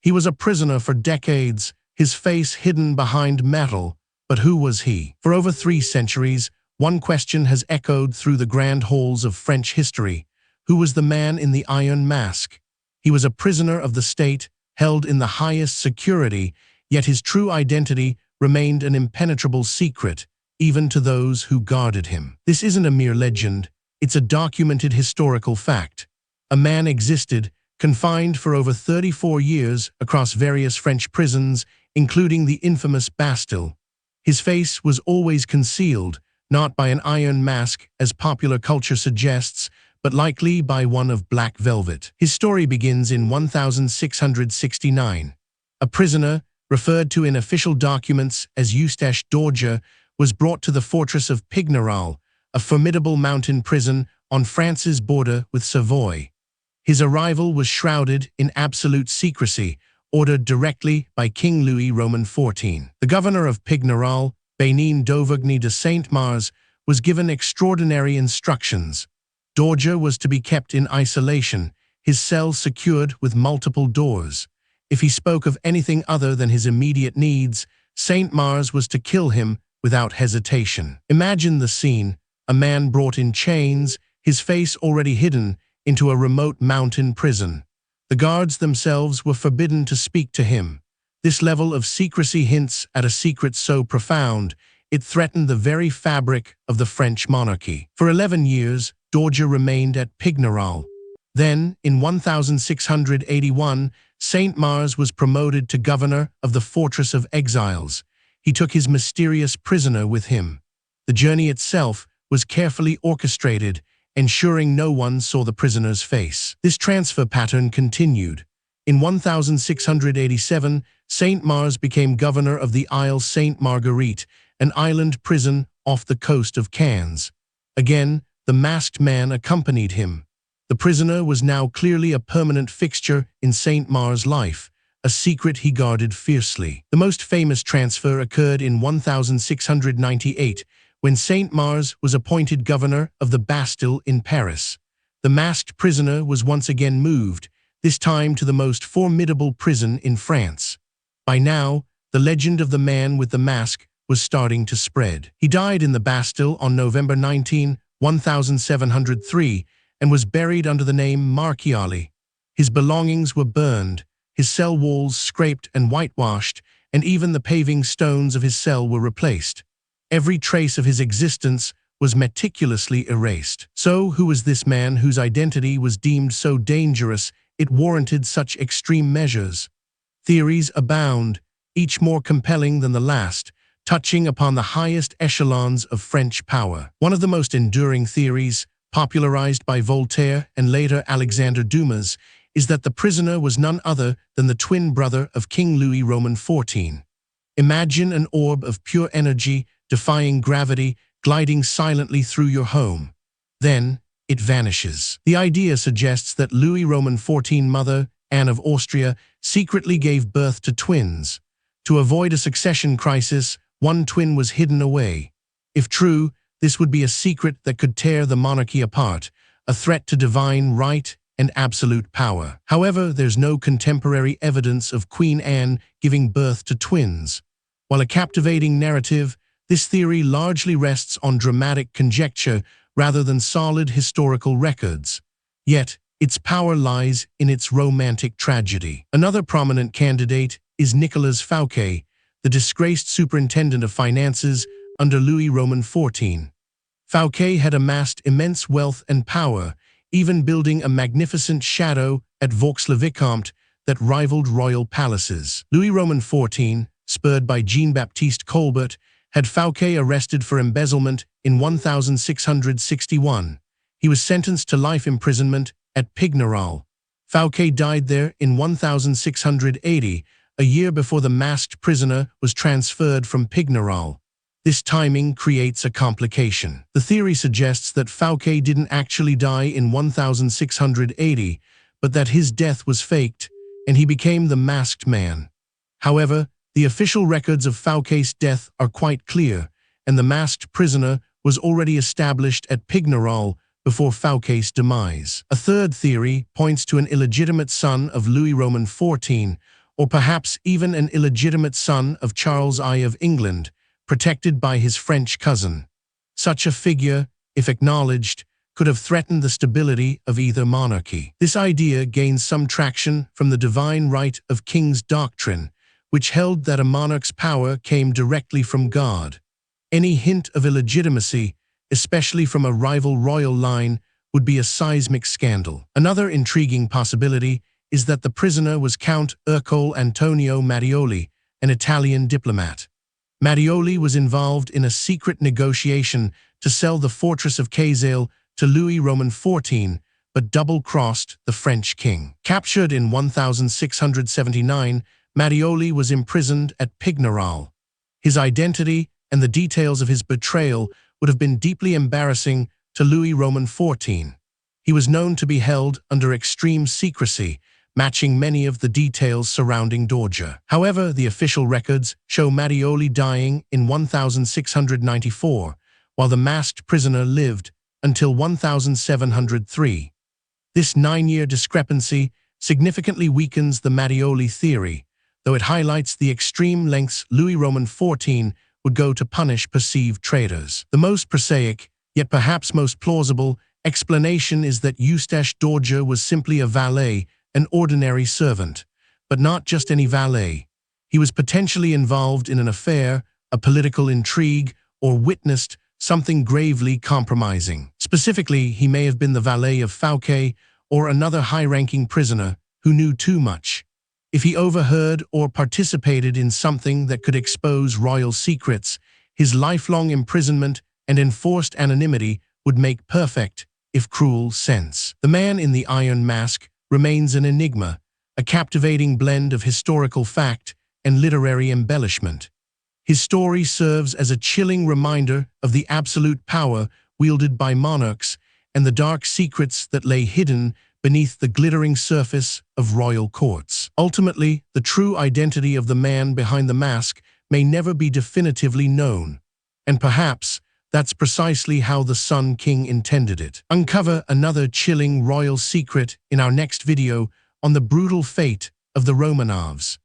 He was a prisoner for decades, his face hidden behind metal. But who was he? For over 3 centuries, one question has echoed through the grand halls of French history. Who was the man in the iron mask? He was a prisoner of the state, held in the highest security, yet his true identity remained an impenetrable secret, even to those who guarded him. This isn't a mere legend, it's a documented historical fact. A man existed, confined for over 34 years across various French prisons, including the infamous Bastille. His face was always concealed, not by an iron mask as popular culture suggests, but likely by one of black velvet. His story begins in 1669. A prisoner, referred to in official documents as Eustache d'Orge, was brought to the fortress of Pignerol, a formidable mountain prison on France's border with Savoy. His arrival was shrouded in absolute secrecy, ordered directly by King Louis Roman XIV. The governor of Pignerol, Bénin d'Auvergne de Saint-Mars, was given extraordinary instructions. d'Orge was to be kept in isolation, his cell secured with multiple doors. If he spoke of anything other than his immediate needs, Saint-Mars was to kill him without hesitation. Imagine the scene: a man brought in chains, his face already hidden, into a remote mountain prison. The guards themselves were forbidden to speak to him. This level of secrecy hints at a secret so profound, it threatened the very fabric of the French monarchy. For 11 years, d'Orge remained at Pignerol. Then, in 1681, Saint-Mars was promoted to governor of the fortress of Exiles. He took his mysterious prisoner with him. The journey itself was carefully orchestrated, ensuring no one saw the prisoner's face. This transfer pattern continued. In 1687, Saint-Mars became governor of the Île Sainte-Marguerite, an island prison off the coast of Cannes. Again, the masked man accompanied him. The prisoner was now clearly a permanent fixture in Saint-Mars' life, a secret he guarded fiercely. The most famous transfer occurred in 1698, when Saint-Mars was appointed governor of the Bastille in Paris. The masked prisoner was once again moved, this time to the most formidable prison in France. By now, the legend of the man with the mask was starting to spread. He died in the Bastille on November 19, 1703, and was buried under the name Marchiali. His belongings were burned, his cell walls scraped and whitewashed, and even the paving stones of his cell were replaced. Every trace of his existence was meticulously erased. So, who was this man whose identity was deemed so dangerous it warranted such extreme measures? Theories abound, each more compelling than the last, touching upon the highest echelons of French power. One of the most enduring theories, popularized by Voltaire and later Alexandre Dumas, is that the prisoner was none other than the twin brother of King Louis Roman XIV. Imagine an orb of pure energy, defying gravity, gliding silently through your home. Then, it vanishes. The idea suggests that Louis Roman XIV mother, Anne of Austria, secretly gave birth to twins. To avoid a succession crisis, one twin was hidden away. If true, this would be a secret that could tear the monarchy apart, a threat to divine right and absolute power. However, there's no contemporary evidence of Queen Anne giving birth to twins. While a captivating narrative, this theory largely rests on dramatic conjecture rather than solid historical records. Yet, its power lies in its romantic tragedy. Another prominent candidate is Nicolas Fouquet, the disgraced superintendent of finances under Louis Roman XIV. Fouquet had amassed immense wealth and power, even building a magnificent chateau at Vaux-le-Vicomte that rivaled royal palaces. Louis Roman XIV, spurred by Jean-Baptiste Colbert, had Fouquet arrested for embezzlement in 1661. He was sentenced to life imprisonment at Pignerol. Fouquet died there in 1680, a year before the masked prisoner was transferred from Pignerol. This timing creates a complication. The theory suggests that Fouquet didn't actually die in 1680, but that his death was faked, and he became the masked man. However, the official records of Fouquet's death are quite clear, and the masked prisoner was already established at Pignerol before Fouquet's demise. A third theory points to an illegitimate son of Louis Roman XIV, or perhaps even an illegitimate son of Charles I of England, protected by his French cousin. Such a figure, if acknowledged, could have threatened the stability of either monarchy. This idea gained some traction from the divine right of kings doctrine, which held that a monarch's power came directly from God. Any hint of illegitimacy, especially from a rival royal line, would be a seismic scandal. Another intriguing possibility is that the prisoner was Count Ercole Antonio Mattioli, an Italian diplomat. Mattioli was involved in a secret negotiation to sell the fortress of Casale to Louis Roman XIV, but double-crossed the French king. Captured in 1679, Mattioli was imprisoned at Pignerol. His identity and the details of his betrayal would have been deeply embarrassing to Louis Roman XIV. He was known to be held under extreme secrecy, matching many of the details surrounding Dorgia. However, the official records show Mattioli dying in 1694, while the masked prisoner lived until 1703. This 9-year discrepancy significantly weakens the Mattioli theory, though it highlights the extreme lengths Louis Roman XIV would go to punish perceived traitors. The most prosaic, yet perhaps most plausible, explanation is that Eustache Dorgia was simply a valet, an ordinary servant, but not just any valet. He was potentially involved in an affair, a political intrigue, or witnessed something gravely compromising. Specifically, he may have been the valet of Fouquet or another high-ranking prisoner who knew too much. If he overheard or participated in something that could expose royal secrets, his lifelong imprisonment and enforced anonymity would make perfect, if cruel, sense. The man in the iron mask remains an enigma, a captivating blend of historical fact and literary embellishment. His story serves as a chilling reminder of the absolute power wielded by monarchs and the dark secrets that lay hidden beneath the glittering surface of royal courts. Ultimately, the true identity of the man behind the mask may never be definitively known, and perhaps that's precisely how the Sun King intended it. Uncover another chilling royal secret in our next video on the brutal fate of the Romanovs.